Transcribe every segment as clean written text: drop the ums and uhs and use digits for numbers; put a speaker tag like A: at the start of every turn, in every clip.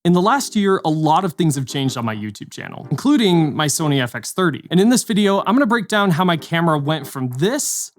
A: In the last year, a lot of things have changed on my YouTube channel, including my Sony FX30. And in this video, I'm gonna break down how my camera went from this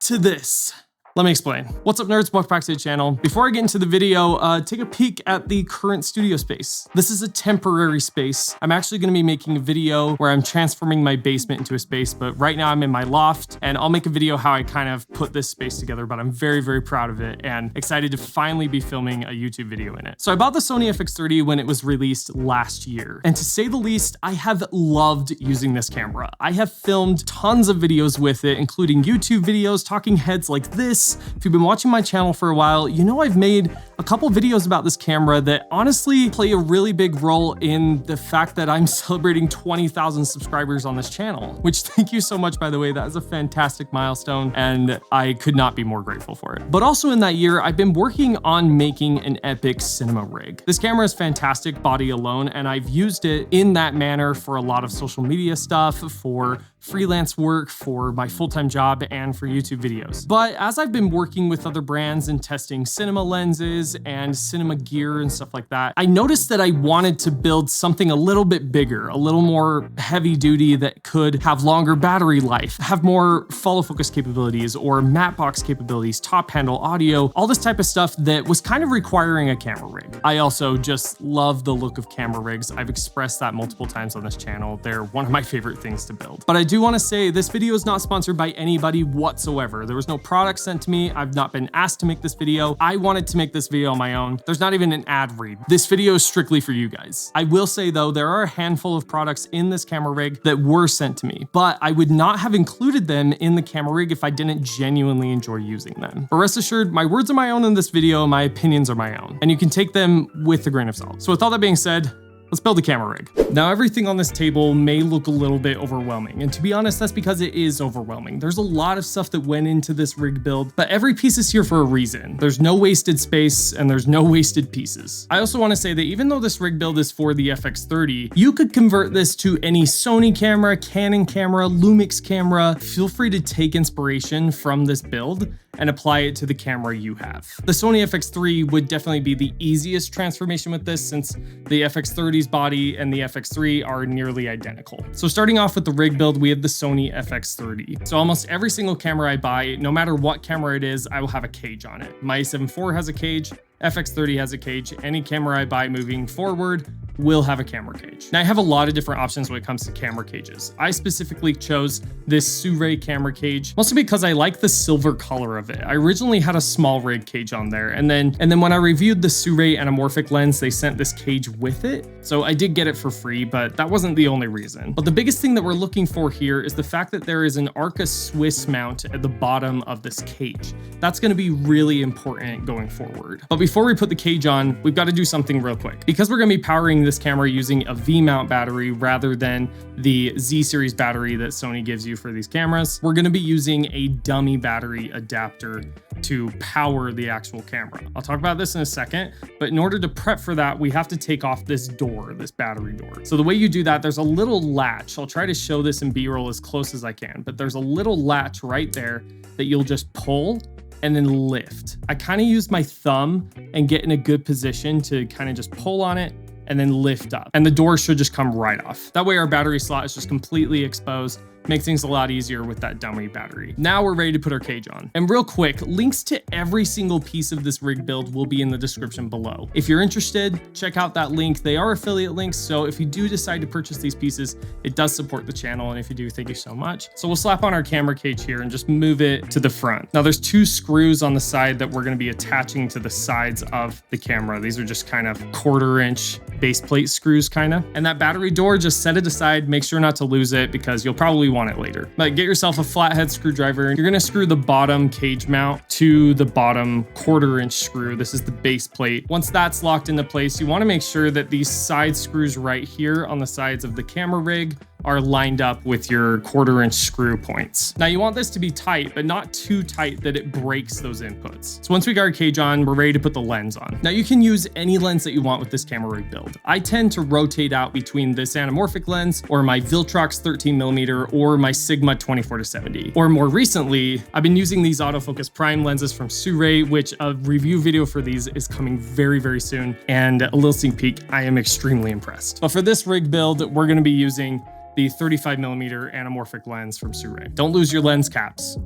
A: to this. Let me explain. What's up, nerds? Welcome back to the channel. Before I get into the video, take a peek at the current studio space. This is a temporary space. I'm actually gonna be making a video where I'm transforming my basement into a space, but right now I'm in my loft, and I'll make a video how I kind of put this space together, but I'm very, very proud of it and excited to finally be filming a YouTube video in it. So I bought the Sony FX30 when it was released last year, and to say the least, I have loved using this camera. I have filmed tons of videos with it, including YouTube videos, talking heads like this. If you've been watching my channel for a while, you know I've made a couple videos about this camera that honestly play a really big role in the fact that I'm celebrating 20,000 subscribers on this channel, which thank you so much, by the way. That is a fantastic milestone and I could not be more grateful for it. But also in that year, I've been working on making an epic cinema rig. This camera is fantastic, body alone, and I've used it in that manner for a lot of social media stuff, for freelance work, for my full-time job, and for YouTube videos. But as I've been working with other brands and testing cinema lenses and cinema gear and stuff like that, I noticed that I wanted to build something a little bit bigger, a little more heavy duty that could have longer battery life, have more follow focus capabilities or matte box capabilities, top handle audio, all this type of stuff that was kind of requiring a camera rig. I also just love the look of camera rigs. I've expressed that multiple times on this channel. They're one of my favorite things to build. But I do want to say this video is not sponsored by anybody whatsoever. There was no product sent to me. I've not been asked to make this video. I wanted to make this video on my own. There's not even an ad read. This video is strictly for you guys. I will say though, there are a handful of products in this camera rig that were sent to me, but I would not have included them in the camera rig if I didn't genuinely enjoy using them. But rest assured, my words are my own in this video, my opinions are my own, and you can take them with a grain of salt. So with all that being said, let's build a camera rig. Now, everything on this table may look a little bit overwhelming, and to be honest, that's because it is overwhelming. There's a lot of stuff that went into this rig build, but every piece is here for a reason. There's no wasted space and there's no wasted pieces. I also want to say that even though this rig build is for the FX30, you could convert this to any Sony camera, Canon camera, Lumix camera. Feel free to take inspiration from this build and apply it to the camera you have. The Sony FX3 would definitely be the easiest transformation with this, since the FX30's body and the FX3 are nearly identical. So starting off with the rig build, we have the Sony FX30. So almost every single camera I buy, no matter what camera it is, I will have a cage on it. My A7 IV has a cage, FX30 has a cage. Any camera I buy moving forward will have a camera cage. Now I have a lot of different options when it comes to camera cages. I specifically chose this Sui camera cage, mostly because I like the silver color of it. I originally had a small rig cage on there, and then when I reviewed the Sui anamorphic lens, they sent this cage with it. So I did get it for free, but that wasn't the only reason. But the biggest thing that we're looking for here is the fact that there is an Arca Swiss mount at the bottom of this cage. That's gonna be really important going forward. But before we put the cage on, we've got to do something real quick. Because we're gonna be powering this camera using a V-mount battery rather than the Z series battery that Sony gives you for these cameras, we're gonna be using a dummy battery adapter to power the actual camera. I'll talk about this in a second, but in order to prep for that, we have to take off this door, this battery door. So the way you do that, there's a little latch. I'll try to show this in B-roll as close as I can, but there's a little latch right there that you'll just pull and then lift. I kind of use my thumb and get in a good position to kind of just pull on it and then lift up. And the door should just come right off. That way our battery slot is just completely exposed. Makes things a lot easier with that dummy battery. Now we're ready to put our cage on. And real quick, links to every single piece of this rig build will be in the description below. If you're interested, check out that link. They are affiliate links, so if you do decide to purchase these pieces, it does support the channel, and if you do, thank you so much. So we'll slap on our camera cage here and just move it to the front. Now there's two screws on the side that we're gonna be attaching to the sides of the camera. These are just kind of 1/4-inch base plate screws kinda. And that battery door, just set it aside, make sure not to lose it because you'll probably want it later. But get yourself a flathead screwdriver. You're gonna screw the bottom cage mount to the bottom 1/4-inch screw. This is the base plate. Once that's locked into place, you wanna make sure that these side screws right here on the sides of the camera rig are lined up with your 1/4" screw points. Now you want this to be tight, but not too tight that it breaks those inputs. So once we got our cage on, we're ready to put the lens on. Now you can use any lens that you want with this camera rig build. I tend to rotate out between this anamorphic lens or my Viltrox 13mm or my Sigma 24-70. Or more recently, I've been using these autofocus prime lenses from Sony, which a review video for these is coming very, very soon. And a little sneak peek, I am extremely impressed. But for this rig build, we're gonna be using the 35mm anamorphic lens from Sony. Don't lose your lens caps.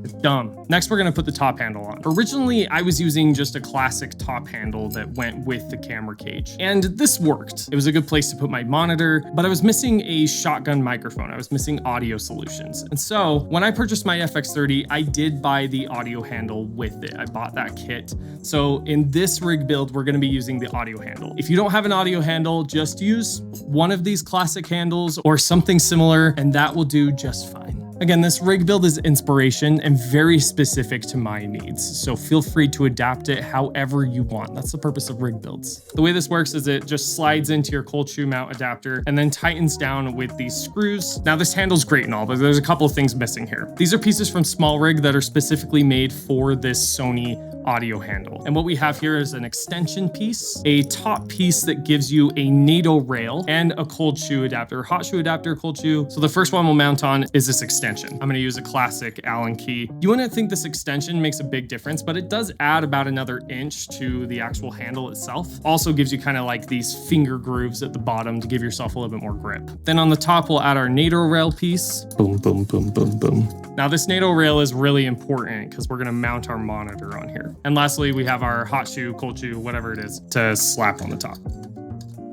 A: It's dumb. Next, we're gonna put the top handle on. Originally, I was using just a classic top handle that went with the camera cage, and this worked. It was a good place to put my monitor, but I was missing a shotgun microphone. I was missing audio solutions. And so when I purchased my FX30, I did buy the audio handle with it. I bought that kit. So in this rig build, we're gonna be using the audio handle. If you don't have an audio handle, just use one of these classic handles or something similar, and that will do just fine. Again, this rig build is inspiration and very specific to my needs, so feel free to adapt it however you want. That's the purpose of rig builds. The way this works is it just slides into your cold shoe mount adapter and then tightens down with these screws. Now this handle's great and all, but there's a couple of things missing here. These are pieces from Small Rig that are specifically made for this Sony audio handle. And what we have here is an extension piece, a top piece that gives you a NATO rail, and a cold shoe adapter, hot shoe adapter, cold shoe. So the first one we'll mount on is this extension. I'm gonna use a classic Allen key. You wouldn't think this extension makes a big difference, but it does add about another inch to the actual handle itself. Also gives you kind of like these finger grooves at the bottom to give yourself a little bit more grip. Then on the top, we'll add our NATO rail piece. Boom, boom, boom, boom, boom. Now this NATO rail is really important because we're gonna mount our monitor on here. And lastly, we have our hot shoe, cold shoe, whatever it is, to slap on the top.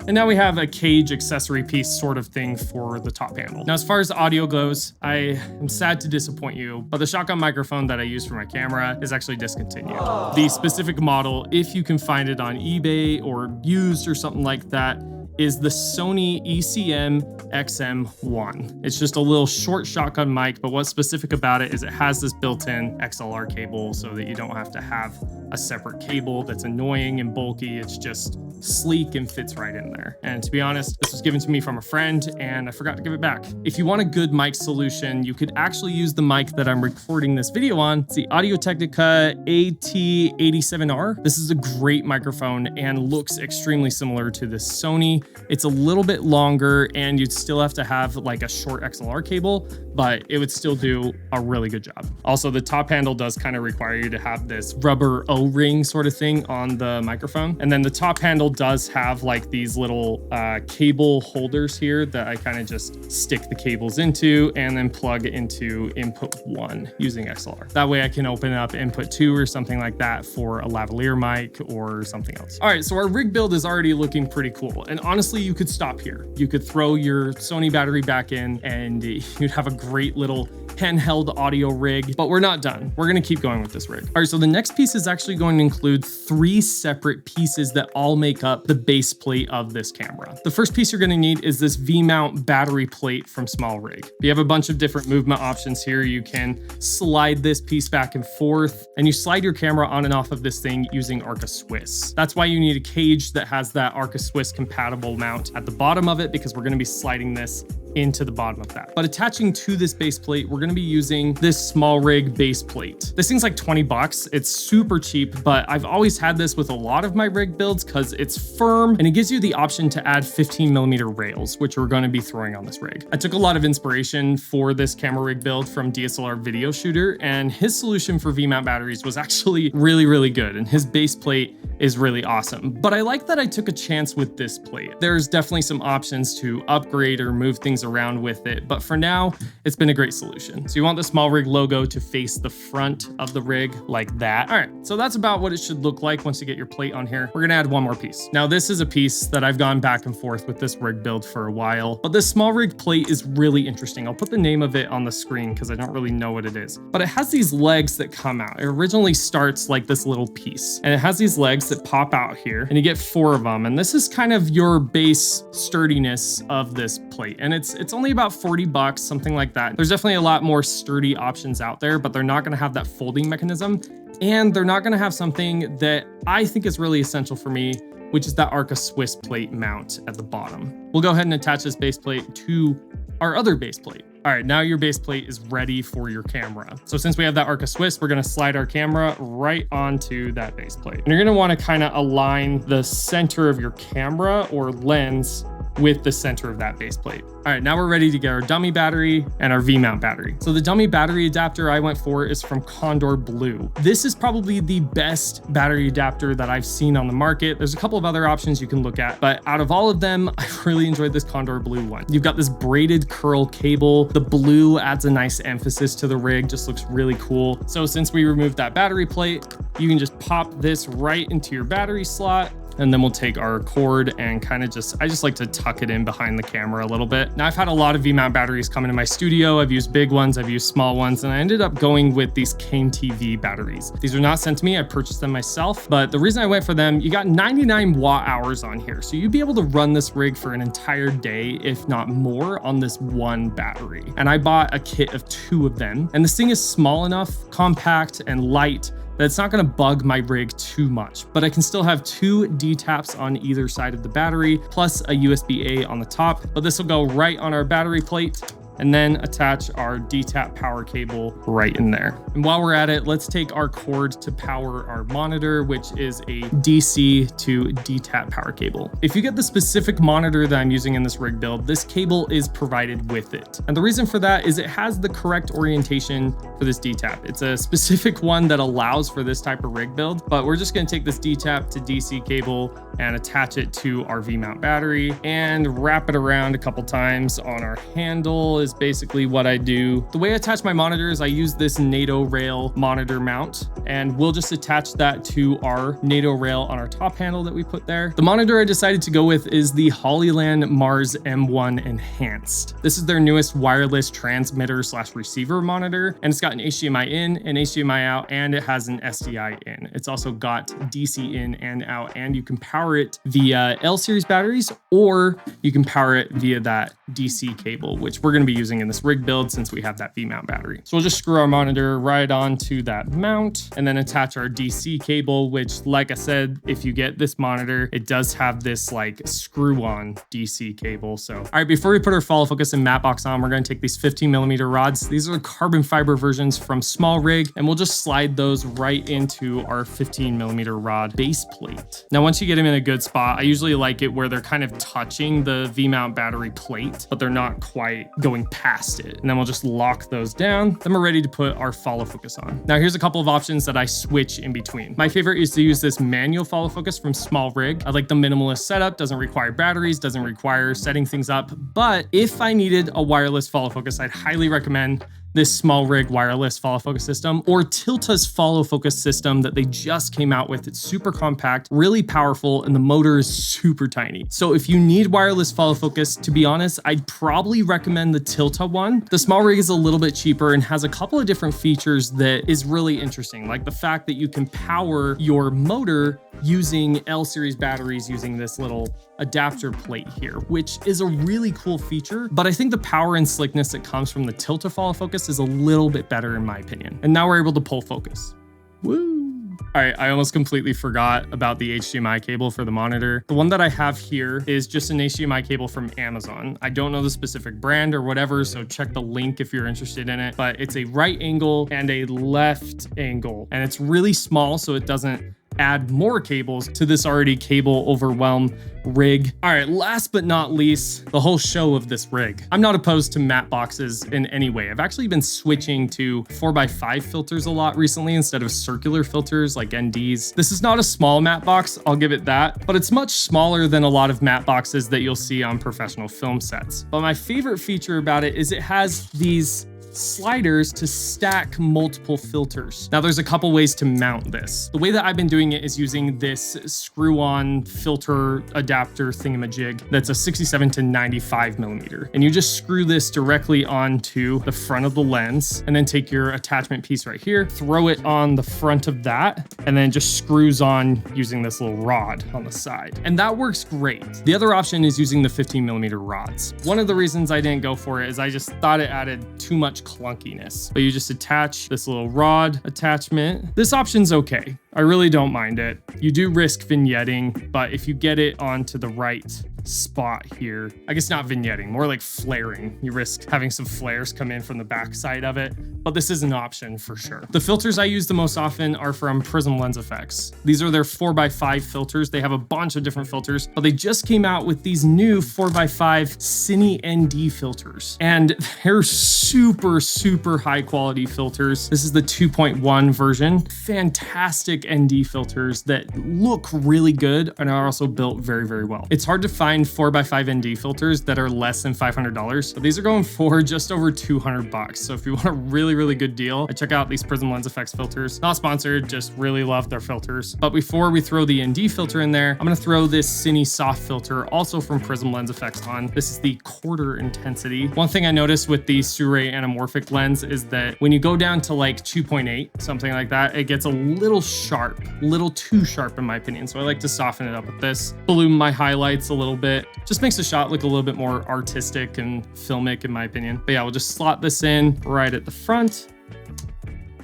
A: And now we have a cage accessory piece sort of thing for the top handle. Now, as far as audio goes, I am sad to disappoint you, but the shotgun microphone that I use for my camera is actually discontinued. The specific model, if you can find it on eBay or used or something like that, is the Sony ECM XM1. It's just a little short shotgun mic, but what's specific about it is it has this built-in XLR cable so that you don't have to have a separate cable that's annoying and bulky. It's just sleek and fits right in there. And to be honest, this was given to me from a friend and I forgot to give it back. If you want a good mic solution, you could actually use the mic that I'm recording this video on. It's the Audio-Technica AT87R. This is a great microphone and looks extremely similar to the Sony. It's a little bit longer and you'd still have to have like a short XLR cable, but it would still do a really good job. Also, the top handle does kind of require you to have this rubber O-ring sort of thing on the microphone. And then the top handle does have like these little cable holders here that I kind of just stick the cables into and then plug into input 1 using XLR. That way I can open up input 2 or something like that for a lavalier mic or something else. All right, so our rig build is already looking pretty cool. And honestly, you could stop here. You could throw your Sony battery back in and you'd have a great little handheld audio rig, but we're not done. We're gonna keep going with this rig. All right, so the next piece is actually going to include 3 separate pieces that all make up the base plate of this camera. The first piece you're gonna need is this V-mount battery plate from Small Rig. You have a bunch of different movement options here. You can slide this piece back and forth, and you slide your camera on and off of this thing using Arca Swiss. That's why you need a cage that has that Arca Swiss compatible mount at the bottom of it, because we're gonna be sliding this into the bottom of that. But attaching to this base plate, we're gonna be using this Small Rig base plate. This thing's like 20 bucks. It's super cheap, but I've always had this with a lot of my rig builds because it's firm and it gives you the option to add 15mm rails, which we're gonna be throwing on this rig. I took a lot of inspiration for this camera rig build from DSLR Video Shooter, and his solution for V-mount batteries was actually really, really good. And his base plate is really awesome. But I like that I took a chance with this plate. There's definitely some options to upgrade or move things around with it, but for now, it's been a great solution. So you want the Small Rig logo to face the front of the rig like that. All right, so that's about what it should look like once you get your plate on here. We're gonna add one more piece. Now this is a piece that I've gone back and forth with this rig build for a while, but this Small Rig plate is really interesting. I'll put the name of it on the screen because I don't really know what it is, but it has these legs that come out. It originally starts like this little piece, and it has these legs that pop out here, and you get 4 of them, and this is kind of your base sturdiness of this plate, and it's only about 40 bucks, something like that. There's definitely a lot more sturdy options out there, but they're not gonna have that folding mechanism, and they're not gonna have something that I think is really essential for me, which is that Arca Swiss plate mount at the bottom. We'll go ahead and attach this base plate to our other base plate. All right, now your base plate is ready for your camera. So since we have that Arca Swiss, we're gonna slide our camera right onto that base plate. And you're gonna wanna kinda align the center of your camera or lens with the center of that base plate. All right, now we're ready to get our dummy battery and our V-mount battery. So the dummy battery adapter I went for is from Condor Blue. This is probably the best battery adapter that I've seen on the market. There's a couple of other options you can look at, but out of all of them, I really enjoyed this Condor Blue one. You've got this braided curl cable. The blue adds a nice emphasis to the rig, just looks really cool. So since we removed that battery plate, you can just pop this right into your battery slot. And then we'll take our cord and kind of I just like to tuck it in behind the camera a little bit. Now I've had a lot of V-mount batteries come into my studio. I've used big ones, I've used small ones, and I ended up going with these Cane TV batteries. These are not sent to me, I purchased them myself, but the reason I went for them, you got 99 watt hours on here. So you'd be able to run this rig for an entire day, if not more, on this one battery. And I bought a kit of 2 of them. And this thing is small enough, compact, and light that it's not gonna bug my rig too much, but I can still have 2 D-taps on either side of the battery, plus a USB-A on the top, but this will go right on our battery plate and then attach our D-tap power cable right in there. And while we're at it, let's take our cord to power our monitor, which is a DC to D-tap power cable. If you get the specific monitor that I'm using in this rig build, this cable is provided with it. And the reason for that is it has the correct orientation for this D-tap. It's a specific one that allows for this type of rig build, but we're just gonna take this D-tap to DC cable and attach it to our V-mount battery and wrap it around a couple times on our handle is basically what I do. The way I attach my monitors, I use this NATO rail monitor mount, and we'll just attach that to our NATO rail on our top handle that we put there. The monitor I decided to go with is the Hollyland Mars M1 Enhanced. This is their newest wireless transmitter / receiver monitor, and it's got an HDMI in, an HDMI out, and it has an SDI in. It's also got DC in and out, and you can power it via L series batteries, or you can power it via that DC cable, which we're going to be using in this rig build since we have that V-mount battery. So we'll just screw our monitor right onto that mount and then attach our DC cable, which, like I said, if you get this monitor, it does have this like screw-on DC cable. So, all right, before we put our follow focus and matte box on, we're going to take these 15mm rods. These are the carbon fiber versions from Small Rig, and we'll just slide those right into our 15mm rod base plate. Now, once you get them in a good spot, I usually like it where they're kind of touching the V-mount battery plate, but they're not quite going past it. And then we'll just lock those down. Then we're ready to put our follow focus on. Now, here's a couple of options that I switch in between. My favorite is to use this manual follow focus from Small Rig. I like the minimalist setup, doesn't require batteries, doesn't require setting things up. But if I needed a wireless follow focus, I'd highly recommend this Small Rig wireless follow focus system, or Tilta's follow focus system that they just came out with. It's super compact, really powerful, and the motor is super tiny. So if you need wireless follow focus, to be honest, I'd probably recommend the Tilta one. The Small Rig is a little bit cheaper and has a couple of different features that is really interesting, like the fact that you can power your motor using L series batteries using this little adapter plate here, which is a really cool feature. But I think the power and slickness that comes from the Tilta follow focus is a little bit better in my opinion. And now we're able to pull focus. Woo! All right, I almost completely forgot about the HDMI cable for the monitor. The one that I have here is just an HDMI cable from Amazon. I don't know the specific brand or whatever, so check the link if you're interested in it. But it's a right angle and a left angle, and it's really small, so it doesn't add more cables to this already cable overwhelmed rig. All right, last but not least, the whole show of this rig. I'm not opposed to matte boxes in any way. I've actually been switching to 4x5 filters a lot recently instead of circular filters like NDs. This is not a small matte box, I'll give it that, but it's much smaller than a lot of matte boxes that you'll see on professional film sets. But my favorite feature about it is it has these sliders to stack multiple filters. Now there's a couple ways to mount this. The way that I've been doing it is using this screw-on filter adapter thingamajig that's a 67 to 95mm. And you just screw this directly onto the front of the lens and then take your attachment piece right here, throw it on the front of that, and then just screws on using this little rod on the side. And that works great. The other option is using the 15mm rods. One of the reasons I didn't go for it is I just thought it added too much clunkiness, but you just attach this little rod attachment. This option's okay. I really don't mind it. You do risk vignetting, but if you get it onto the right spot here. I guess not vignetting, more like flaring. You risk having some flares come in from the back side of it, but this is an option for sure. The filters I use the most often are from Prism Lens Effects. These are their 4x5 filters. They have a bunch of different filters, but they just came out with these new 4x5 Cine ND filters, and they're super, super high quality filters. This is the 2.1 version. Fantastic ND filters that look really good and are also built very, very well. It's hard to find 4x5 ND filters that are less than $500, but these are going for just over 200 bucks. So if you want a really, really good deal, I check out these Prism Lens Effects filters. Not sponsored, just really love their filters. But before we throw the ND filter in there, I'm gonna throw this Cine soft filter, also from Prism Lens Effects on. This is the quarter intensity. One thing I noticed with the Sirui anamorphic lens is that when you go down to like 2.8, something like that, it gets a little sharp, little too sharp in my opinion. So I like to soften it up with this. Bloom my highlights a little bit. Just makes the shot look a little bit more artistic and filmic in my opinion. But yeah, we'll just slot this in right at the front.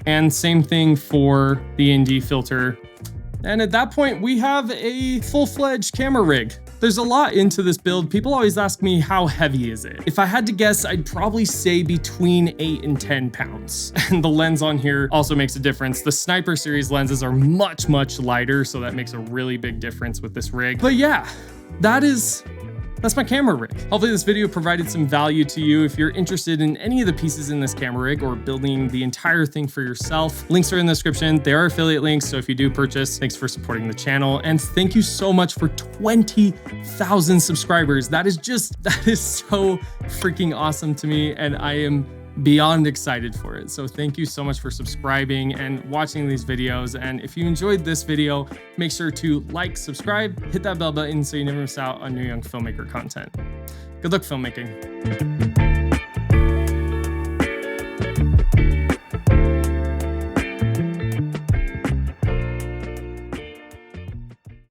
A: And same thing for the ND filter. And at that point, we have a full-fledged camera rig. There's a lot into this build. People always ask me, how heavy is it? If I had to guess, I'd probably say between 8 and 10 pounds. And the lens on here also makes a difference. The Sniper series lenses are much, much lighter, so that makes a really big difference with this rig. But yeah, that's my camera rig. Hopefully this video provided some value to you. If you're interested in any of the pieces in this camera rig or building the entire thing for yourself, links are in the description. They are affiliate links, so if you do purchase, thanks for supporting the channel. And thank you so much for 20,000 subscribers. That is so freaking awesome to me, and I am beyond excited for it. So thank you so much for subscribing and watching these videos. And if you enjoyed this video, make sure to like, subscribe, hit that bell button so you never miss out on new young filmmaker content. Good luck filmmaking.